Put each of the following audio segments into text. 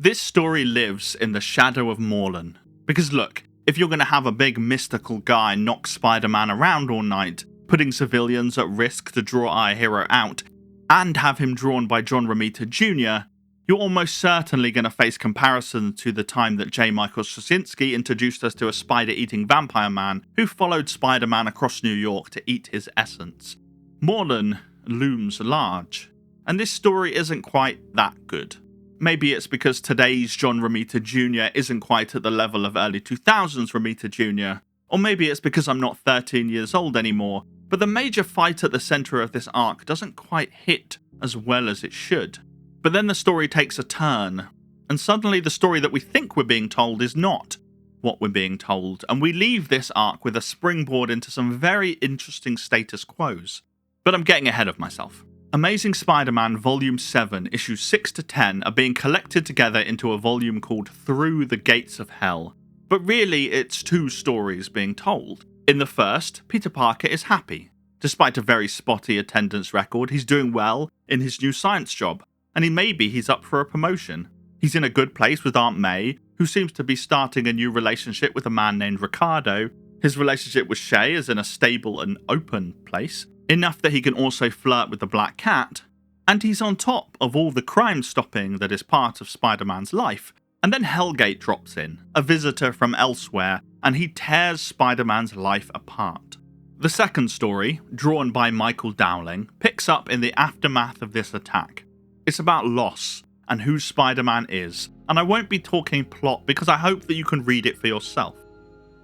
This story lives in the shadow of Morlun. Because look, if you're going to have a big mystical guy knock Spider-Man around all night, putting civilians at risk to draw our hero out, and have him drawn by John Romita Jr., you're almost certainly going to face comparisons to the time that J. Michael Straczynski introduced us to a spider-eating vampire man who followed Spider-Man across New York to eat his essence. Morlun looms large, and this story isn't quite that good. Maybe it's because today's John Romita Jr. isn't quite at the level of early 2000s Romita Jr., or maybe it's because I'm not 13 years old anymore, but the major fight at the centre of this arc doesn't quite hit as well as it should. But then the story takes a turn, and suddenly the story that we think we're being told is not what we're being told, and we leave this arc with a springboard into some very interesting status quos. But I'm getting ahead of myself. Amazing Spider-Man Volume 7, Issues 6 to 10 are being collected together into a volume called Through the Gates of Hell. But really, it's two stories being told. In the first, Peter Parker is happy. Despite a very spotty attendance record, he's doing well in his new science job, and he's up for a promotion. He's in a good place with Aunt May, who seems to be starting a new relationship with a man named Ricardo. His relationship with Shay is in a stable and open place, enough that he can also flirt with the Black Cat, and he's on top of all the crime stopping that is part of Spider-Man's life. And then Hellgate drops in, a visitor from elsewhere, and he tears Spider-Man's life apart. The second story, drawn by Michael Dowling, picks up in the aftermath of this attack. It's about loss and who Spider-Man is, and I won't be talking plot because I hope that you can read it for yourself.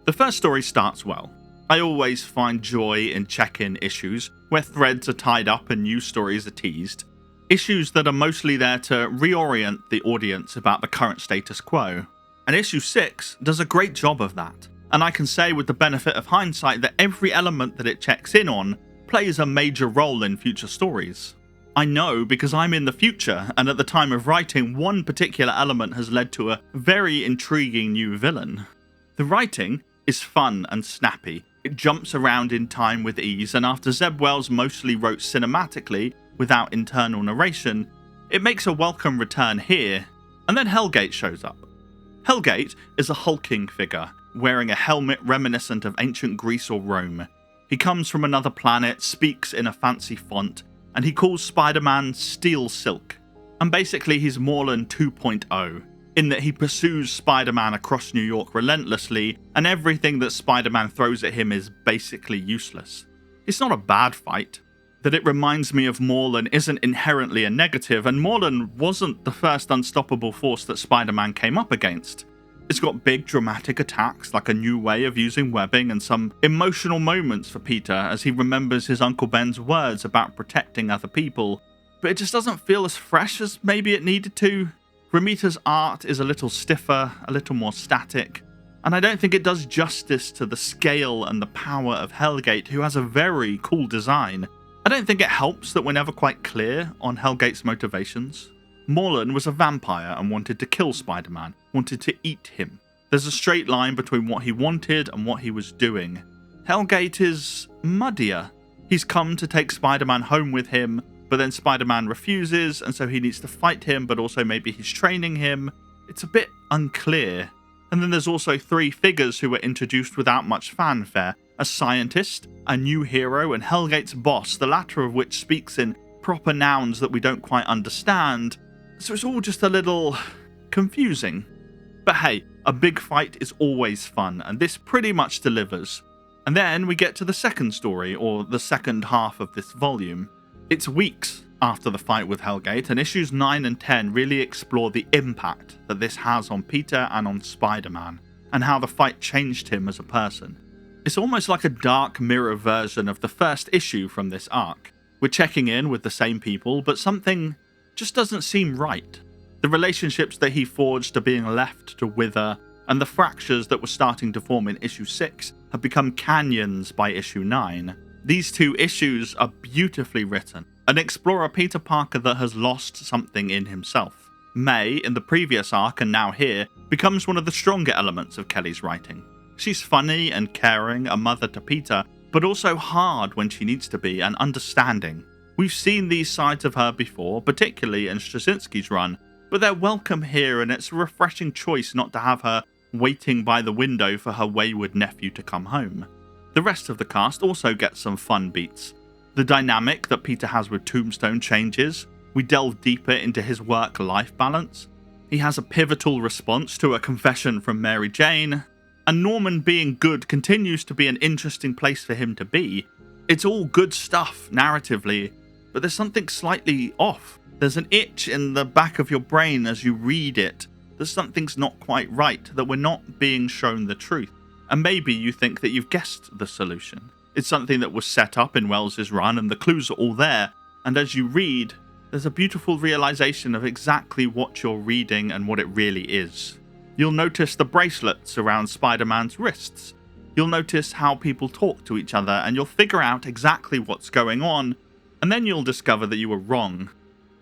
The first story starts well. I always find joy in check-in issues, where threads are tied up and new stories are teased. Issues that are mostly there to reorient the audience about the current status quo. And issue 6 does a great job of that. And I can say with the benefit of hindsight that every element that it checks in on plays a major role in future stories. I know because I'm in the future, and at the time of writing, one particular element has led to a very intriguing new villain. The writing is fun and snappy. It jumps around in time with ease, and after Zeb Wells mostly wrote cinematically, without internal narration, it makes a welcome return here, and then Hellgate shows up. Hellgate is a hulking figure, wearing a helmet reminiscent of ancient Greece or Rome. He comes from another planet, speaks in a fancy font, and he calls Spider-Man Steel Silk. And basically he's Morlun 2.0, in that he pursues Spider-Man across New York relentlessly, and everything that Spider-Man throws at him is basically useless. It's not a bad fight. That it reminds me of Morlun isn't inherently a negative, and Morlun wasn't the first unstoppable force that Spider-Man came up against. It's got big dramatic attacks like a new way of using webbing and some emotional moments for Peter as he remembers his Uncle Ben's words about protecting other people, but it just doesn't feel as fresh as maybe it needed to. Romita's art is a little stiffer, a little more static, and I don't think it does justice to the scale and the power of Hellgate, who has a very cool design. I don't think it helps that we're never quite clear on Hellgate's motivations. Morlun was a vampire and wanted to kill Spider-Man, wanted to eat him. There's a straight line between what he wanted and what he was doing. Hellgate is muddier. He's come to take Spider-Man home with him, but then Spider-Man refuses, and so he needs to fight him, but also maybe he's training him. It's a bit unclear. And then there's also 3 figures who were introduced without much fanfare. A scientist, a new hero, and Hellgate's boss, the latter of which speaks in proper nouns that we don't quite understand. So it's all just a little confusing. But hey, a big fight is always fun, and this pretty much delivers. And then we get to the second story, or the second half of this volume. It's weeks after the fight with Hellgate, and issues 9 and 10 really explore the impact that this has on Peter and on Spider-Man, and how the fight changed him as a person. It's almost like a dark mirror version of the first issue from this arc. We're checking in with the same people, but something just doesn't seem right. The relationships that he forged are being left to wither, and the fractures that were starting to form in issue 6 have become canyons by issue 9. These 2 issues are beautifully written, and explore a Peter Parker that has lost something in himself. May, in the previous arc and now here, becomes one of the stronger elements of Kelly's writing. She's funny and caring, a mother to Peter, but also hard when she needs to be, and understanding. We've seen these sides of her before, particularly in Straczynski's run, but they're welcome here, and it's a refreshing choice not to have her waiting by the window for her wayward nephew to come home. The rest of the cast also gets some fun beats. The dynamic that Peter has with Tombstone changes. We delve deeper into his work-life balance. He has a pivotal response to a confession from Mary Jane, and Norman being good continues to be an interesting place for him to be. It's all good stuff narratively, but there's something slightly off. There's an itch in the back of your brain as you read it that something's not quite right, that we're not being shown the truth. And maybe you think that you've guessed the solution. It's something that was set up in Wells's run and the clues are all there, and as you read, there's a beautiful realization of exactly what you're reading and what it really is. You'll notice the bracelets around Spider-Man's wrists. You'll notice how people talk to each other, and you'll figure out exactly what's going on, and then you'll discover that you were wrong.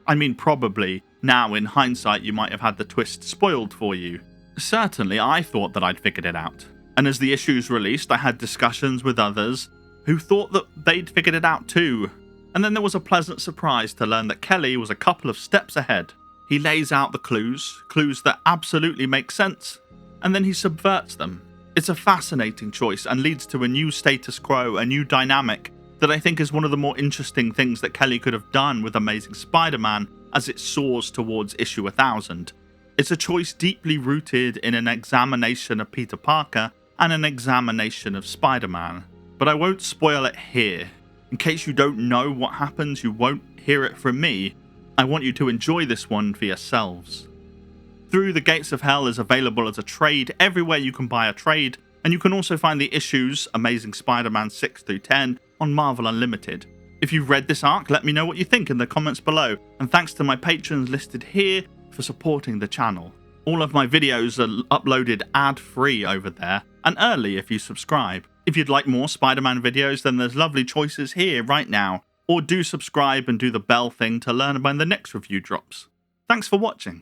I mean, probably. Now, in hindsight, you might have had the twist spoiled for you. Certainly, I thought that I'd figured it out. And as the issues released, I had discussions with others who thought that they'd figured it out too. And then there was a pleasant surprise to learn that Kelly was a couple of steps ahead. He lays out the clues that absolutely make sense, and then he subverts them. It's a fascinating choice and leads to a new status quo, a new dynamic that I think is one of the more interesting things that Kelly could have done with Amazing Spider-Man as it soars towards issue 1000. It's a choice deeply rooted in an examination of Peter Parker and an examination of Spider-Man. But I won't spoil it here. In case you don't know what happens, you won't hear it from me. I want you to enjoy this one for yourselves. Through the Gates of Hell is available as a trade everywhere you can buy a trade, and you can also find the issues Amazing Spider-Man 6 through 10 on Marvel Unlimited. If you've read this arc, let me know what you think in the comments below, and thanks to my patrons listed here for supporting the channel. All of my videos are uploaded ad-free over there, and early if you subscribe. If you'd like more Spider-Man videos, then there's lovely choices here right now, or do subscribe and do the bell thing to learn when the next review drops. Thanks for watching.